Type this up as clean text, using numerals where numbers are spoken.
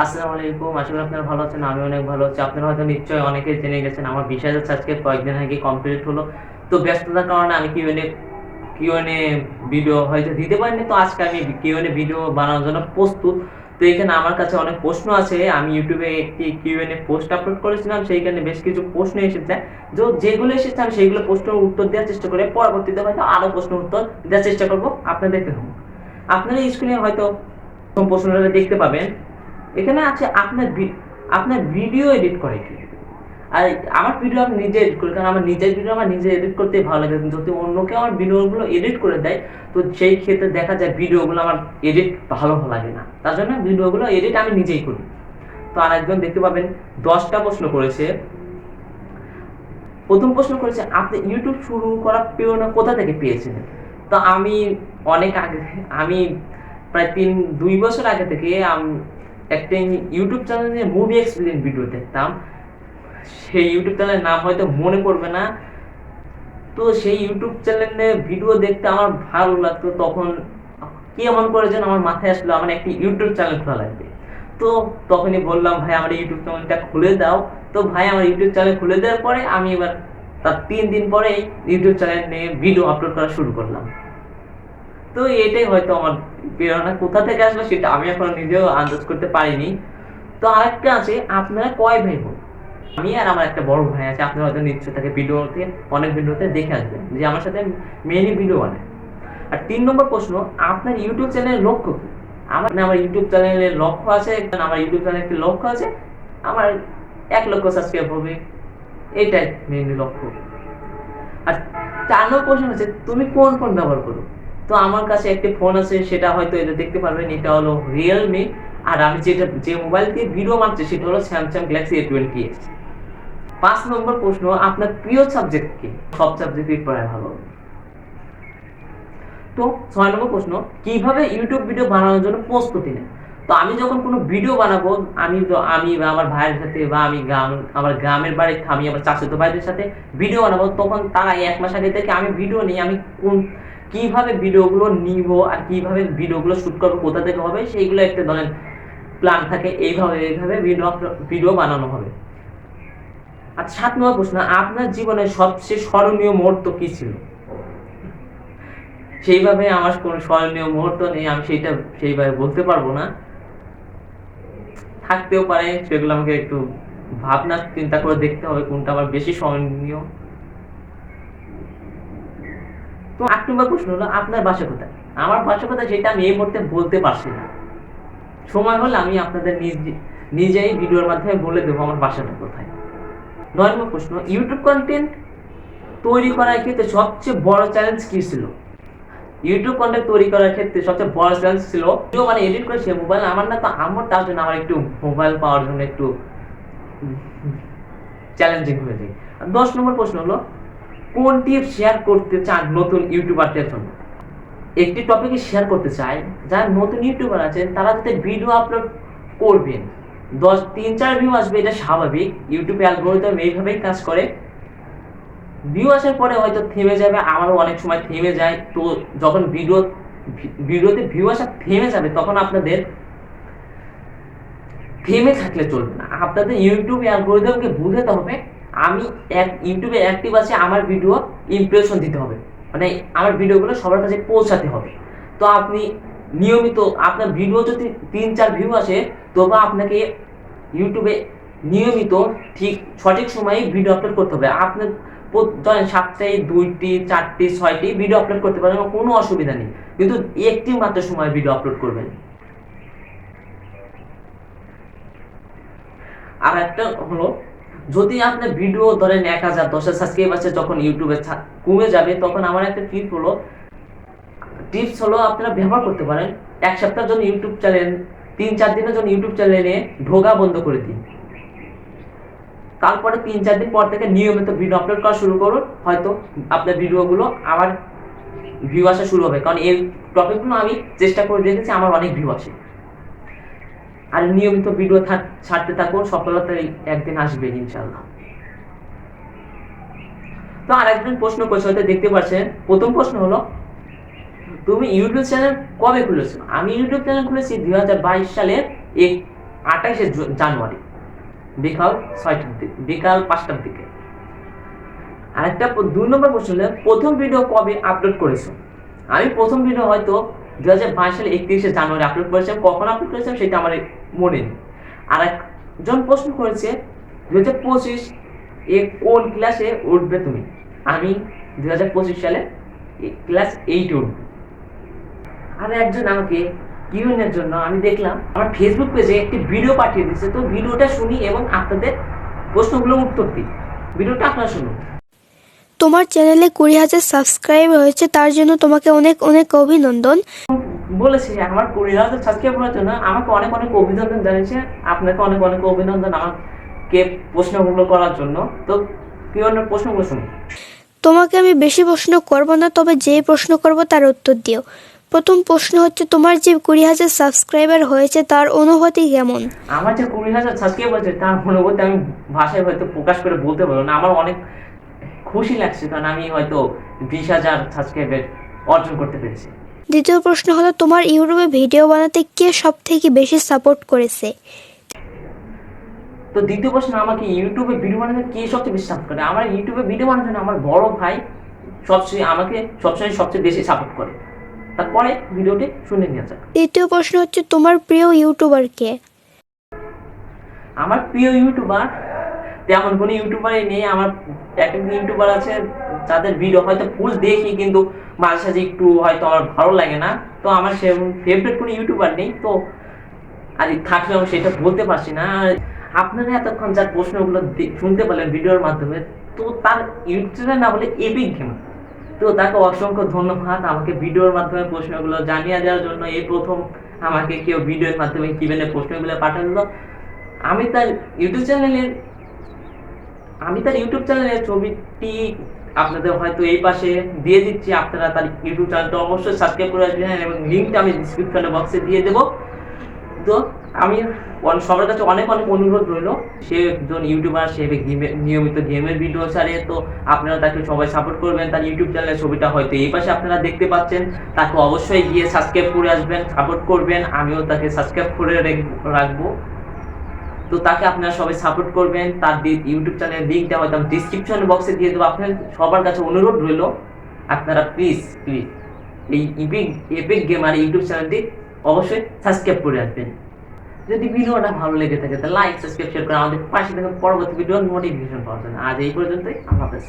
আসসালামু আলাইকুম। আশা করি আপনারা ভালো আছেন। আমি অনেক ভালো আছি। আপনারা হয়তো নিশ্চয়ই অনেকেই জেনে গেছেন আমার ২০,০০০ সাবস্ক্রাইব কয়েকদিন আগে কমপ্লিট হলো। তো ব্যস্ততার কারণে আমি কিউএনএ ভিডিও হয়তো দিতে পারিনি। তো আজকে আমি কিউএনএ ভিডিও বানানোর জন্য প্রস্তুত। তো এখানে আমার কাছে অনেক প্রশ্ন আছে। আমি YouTube এ একটি কিউএনএ পোস্ট আপলোড করেছিলাম। সেইখানে বেশ কিছু প্রশ্ন এসেছে। যেগুলো এসেছে আমি সেইগুলো প্রশ্নের উত্তর দেওয়ার চেষ্টা করে পরবর্তীতে হয়তো আরো প্রশ্নের উত্তর দেওয়ার চেষ্টা করব আপনাদের জন্য। আপনারা স্ক্রিনে হয়তো প্রথম প্রশ্নটা দেখতে পাবেন। এখানে আছে আপনার ভিডিও এডিট করে কে? আর আমার ভিডিও আমি নিজে এডিট করি, কারণ আমার নিজের ভিডিও আমার নিজে এডিট করতেই ভালো লাগে। যদি অন্য কেউ আমার ভিডিওগুলো এডিট করে দেয়, তো সেই ক্ষেত্রে দেখা যায় ভিডিওগুলো আমার এডিট ভালো লাগে না। তার জন্য ভিডিওগুলো এডিট আমি নিজেই করি। তো আরেকজন দেখতে পাবেন ১০টা প্রশ্ন করেছে। প্রথম প্রশ্ন করেছে, আপনি ইউটিউব শুরু করার প্রেরণা কোথা থেকে পেয়েছিলেন? তো অনেক আগে আমি প্রায় ২ বছর আগে থেকে একটা ইউটিউব চ্যানেলে মুভি এক্সপ্লেইন ভিডিও দেখতাম। সেই ইউটিউব চ্যানেলের নাম হয়তো মনে পড়বে না। তো সেই ইউটিউব চ্যানেলে ভিডিও দেখতে আমার ভালো লাগতো। তখন কি এমন করে যেন আমার মাথায় আসলো আমার একটি ইউটিউব চ্যানেল খোলা লাগবে। তো তখনই বললাম, ভাই আমার ইউটিউব চ্যানেলটা খুলে দাও। তো ভাই আমার ইউটিউব চ্যানেল খুলে দেওয়ার পরে আমি এবার তার ৩ দিন পরেই ইউটিউব চ্যানেল নিয়ে ভিডিও আপলোড করা শুরু করলাম। তো এটাই হয়তো আমার প্রেরণা কোথা থেকে আসলো সেটা আমি এখনো নিজেও আন্দাজ করতে পারিনি। তো আরেকটা আছে, আপনারা কয় ভাই বোন? আমি আর আমার একটা বড় ভাই আছে। আপনারা হয়তো নিশ্চয়ই তাকে অনেক ভিডিওতে দেখে আসবেন যে আমার সাথে মেইনলি ভিডিও বানায়। আর ৩ নম্বর প্রশ্ন, আপনার ইউটিউব চ্যানেলের লক্ষ্য কি? আমার ইউটিউব চ্যানেলের লক্ষ্য আছে, আমার ইউটিউব চ্যানেলের একটি লক্ষ্য আছে। আমার ১,০০,০০০ সাবস্ক্রাইব হবে। এটাই মেইনলি লক্ষ্য। আর ৪ নম্বর প্রশ্ন হচ্ছে, তুমি কোন ফোন ব্যবহার করো? তো আমার কাছে একটি ফোন আছে, সেটা হয়তো এটা দেখতে পারবেন, এটা হলো Realme। আর আমি যে মোবাইল দিয়ে ভিডিও বানাচ্ছি সেটা হলো Samsung Galaxy A20s। ৫ নম্বর প্রশ্ন, আপনার প্রিয় সাবজেক্ট কি? সব সাবজেক্টই পড়ায় ভালো। তো ৬ নম্বর প্রশ্ন, কিভাবে ইউটিউব ভিডিও বানানোর জন্য প্রস্তুতি নেন? তো আমি যখন কোনো ভিডিও বানাবো, আমি বা আমার ভাইয়ের সাথে বা আমার গ্রামের বাড়িতে আমি আমার চাচাতো ভাইদের সাথে ভিডিও বানাবো, তখন তারা ১ মাস আগে থেকে আমি ভিডিও নিই, আমি কিভাবে ভিডিওগুলো নিব আর কিভাবে ভিডিওগুলো শুট করবো, কোথা থেকে হবে, সেইগুলো একটা ধরেন প্ল্যান থাকে। এইভাবে ভিডিও বানানো হবে। আচ্ছা, ৭ নম্বর প্রশ্ন, আপনার জীবনের সবচেয়ে স্মরণীয় মুহূর্ত কি ছিল? সেইভাবে আমার কোনো স্মরণীয় মুহূর্ত নেই, আমি সেইভাবে বলতে পারবো না। থাকতেও পারে, সেগুলো আমাকে একটু ভাবনা চিন্তা করে দেখতে হবে কোনটা আমার বেশি স্মরণীয়। তো ৮ নম্বর প্রশ্ন হলো, আপনার বাসা কোথায়? আমার বাসা কোথায় সেটা আমি এই মুহূর্তে বলতে পারছি না। সময় হলে আমি আপনাদের নিজেই ভিডিওর মাধ্যমে বলে দেবো আমার বাসাটা কোথায়। ৯ নম্বর প্রশ্ন, ইউটিউব কন্টেন্ট তৈরি করার ক্ষেত্রে সবচেয়ে বড় চ্যালেঞ্জ কি ছিল? ইউটিউব কন্টেন্ট তৈরি করার ক্ষেত্রে সবচেয়ে বড় চ্যালেঞ্জ ছিল ভিডিও মানে এডিট করে সে মোবাইল আমার না, তো আমার তার জন্য আমার একটু মোবাইল পাওয়ার জন্য একটু চ্যালেঞ্জিং হয়ে যায়। ১০ নম্বর প্রশ্ন হলো, কোন টিপস শেয়ার করতে চান নতুন ইউটিউবারদের জন্য? একটি টপিকে শেয়ার করতে চাই, যারা নতুন ইউটিউবার আছেন তারা যাতে ভিডিও আপলোড করবেন, ৩-৪ ভিউ আসবে, এটা স্বাভাবিক। ইউটিউব অ্যালগরিদম এইভাবেই কাজ করে। ভিউ আসার পরে হয়তো থেমে যাবে, আমারও অনেক সময় থেমে যায়। তো যখন ভিডিওতে ভিউ আসা থেমে যাবে, তখন আপনাদের থেমে থাকলে চলবে না। আপনাদের ইউটিউব অ্যালগরিদমকে বুঝতে হবে আমি ইউটিউবে অ্যাক্টিভ আছি, আমার ভিডিও ইমপ্রেশন দিতে হবে, মানে আমার ভিডিওগুলো সবার কাছে পৌঁছাতে হবে। তো আপনি নিয়মিত আপনার ভিডিও যদি ৩-৪ ভিউ আসে, তবে আপনাকে ইউটিউবে নিয়মিত ঠিক সঠিক সময়ে ভিডিও আপলোড করতে হবে। আপনার ধরেন সপ্তাহে ২টি, ৪টি, ৬টি ভিডিও আপলোড করতে পারেন, কোনো অসুবিধা নেই। কিন্তু একটি মাত্র সময় ভিডিও আপলোড করবেন। আর একটা হলো, যদি আপনার ভিডিও ধরেন ১,০০০, ১০,০০০ সাবস্ক্রাইব আছে, যখন ইউটিউবে কমে যাবে, তখন আমার একটা টিপস হলো আপনারা ব্যবহার করতে পারেন ১ সপ্তাহের জন্য ইউটিউব চ্যানেল, ৩-৪ দিনের জন্য ইউটিউব চ্যানেলে ঢোকা বন্ধ করে দিন। তারপরে ৩-৪ দিন পর থেকে নিয়মিত ভিডিও আপলোড করা শুরু করুন। হয়তো আপনার ভিডিওগুলো আবার ভিউ আসা শুরু হবে, কারণ এই টপিকগুলো আমি চেষ্টা করে দেখেছি আমার অনেক ভিউ আসে। আর নিয়মিত ভিডিও ছাড়তে থাকুন, সফলতা একদিন আসবে ইনশাআল্লাহ। তো আরেকজন প্রশ্ন করছে, হয়তো দেখতে পাচ্ছেন। প্রথম প্রশ্ন হলো, তুমি ইউটিউব চ্যানেল কবে খুলেছো? আমি ইউটিউব চ্যানেল খুলেছি ২০২২ সালের জানুয়ারি বিকাল 6টার দিকে, বিকাল 5টার দিকে। আরেকটা 2 নম্বর প্রশ্ন হলো, প্রথম ভিডিও কবে আপলোড করেছো? আমি প্রথম ভিডিও হয়তো 2022 সালে 31শে জানুয়ারি আপলোড করেছিলাম। কখন আপলোড করেছিলাম সেটা আমার মনে নেই। আর একজন প্রশ্ন করেছে 2025 এ কোন ক্লাসে উঠবে তুমি? আমি 2025 সালে ক্লাস 8 উঠব। আর একজন আমাকে কিউএনএর জন্য আমি দেখলাম আমার ফেসবুক পেজে একটি ভিডিও পাঠিয়ে দিয়েছে, তো ভিডিওটা শুনি এবং আপনাদের প্রশ্নগুলো উত্তর দিই। ভিডিওটা আপনারা শুনুন। তোমার চ্যানেলে 20,000 সাবস্ক্রাইব হয়েছে, তার জন্য তোমাকে অনেক অনেক অভিনন্দন। বলেছি আমার 20,000 সাবস্ক্রাইব হওয়ার জন্য আমাকে অনেক অনেক অভিনন্দন জানিয়েছে। আপনাকে অনেক অনেক অভিনন্দন আমাকে প্রশ্নগুলো করার জন্য। তো কিউএনএর প্রশ্নগুলো শুনুন। তোমাকে আমি বেশি প্রশ্ন করব না, তবে যে প্রশ্ন করব তার উত্তর দিও। প্রথম প্রশ্ন হচ্ছে, তোমার যে 20,000 সাবস্ক্রাইবার হয়েছে তার অনুভূতি কেমন? আমার যে 20,000 সাবস্ক্রাইব হয়েছে তার অনুভূতি আমি ভাষায় হয়তো প্রকাশ করে বলতে পারবো না। আমার অনেক খুশি লাগছে, কারণ আমি হয়তো 20,000 সাবস্ক্রাইবার অর্জন করতে পেরেছি। দ্বিতীয় প্রশ্ন হলো, তোমার ইউটিউবে ভিডিও বানাতে কে সব থেকে বেশি সাপোর্ট করেছে? তো দ্বিতীয় প্রশ্ন, আমাকে ইউটিউবে ভিডিও বানাতে কে সবচেয়ে বেশি সাপোর্ট করে? আমার ইউটিউবে ভিডিও বানানোর জন্য আমার বড় ভাই আমাকে সবচেয়ে বেশি সাপোর্ট করে। তারপরে ভিডিওটি শুনে নিয়ে যাক। তৃতীয় প্রশ্ন হচ্ছে, তোমার প্রিয় ইউটিউবার কে? আমার প্রিয় ইউটিউবার তেমন কোনো ইউটিউবারই নেই। আমার একটা ইউটিউবার আছে যাদের ভিডিও হয়তো ফুল দেখি, কিন্তু মাঝে সাঝে একটু হয়তো আমার ভালো লাগে না। তো আমার সেরকম ফেভারিট কোনো ইউটিউবার নেই। তো আর থাকলেও সেটা বলতে পারছি না। আর আপনারা এতক্ষণ যার প্রশ্নগুলো শুনতে পারলেন ভিডিওর মাধ্যমে, তো তার ইউটিউবের নাম হলো এপিক গেম। তো তাকে অসংখ্য ধন্যবাদ আমাকে ভিডিওর মাধ্যমে প্রশ্নগুলো জানিয়ে দেওয়ার জন্য। এই প্রথম আমাকে কেউ ভিডিওর মাধ্যমে কিভাবে প্রশ্নগুলো পাঠালো। আমি তার ইউটিউব চ্যানেলের ছবিটি আপনাদের হয়তো এই পাশে দিয়ে দিচ্ছি। আপনারা তার ইউটিউব চ্যানেলটা অবশ্যই সাবস্ক্রাইব করে আসবেন এবং লিঙ্কটা আমি ডিসক্রিপশনে বক্সে দিয়ে দেবো। তো আমি সবার কাছে অনেক অনেক অনুরোধ রইল, সে একজন ইউটিউবার, সে নিয়মিত গেমের ভিডিও ছাড়ে। তো আপনারা তাকে সবাই সাপোর্ট করবেন। তার ইউটিউব চ্যানেলের ছবিটা হয়তো এই পাশে আপনারা দেখতে পাচ্ছেন। তাকে অবশ্যই গিয়ে সাবস্ক্রাইব করে আসবেন, সাপোর্ট করবেন। আমিও তাকে সাবস্ক্রাইব করে রাখবো। তো তাকে আপনারা সবাই সাপোর্ট করবেন। তার ইউটিউব চ্যানেলের লিঙ্কটা হয়তো আমি ডিসক্রিপশন বক্সে দিয়ে দেবো। আপনার সবার কাছে অনুরোধ রইল, আপনারা প্লিজ এই এপিক গেমার ইউটিউব চ্যানেলটি অবশ্যই সাবস্ক্রাইব করে আসবেন। যদি ভিডিওটা ভালো লেগে থাকে তাহলে লাইক, সাবস্ক্রাইব, শেয়ার করে আমাদের পাশে থাকুন পরবর্তী ভিডিওর নোটিফিকেশন পাওয়ার জন্য। আজ এই পর্যন্তই, আল্লাহ হাফেজ।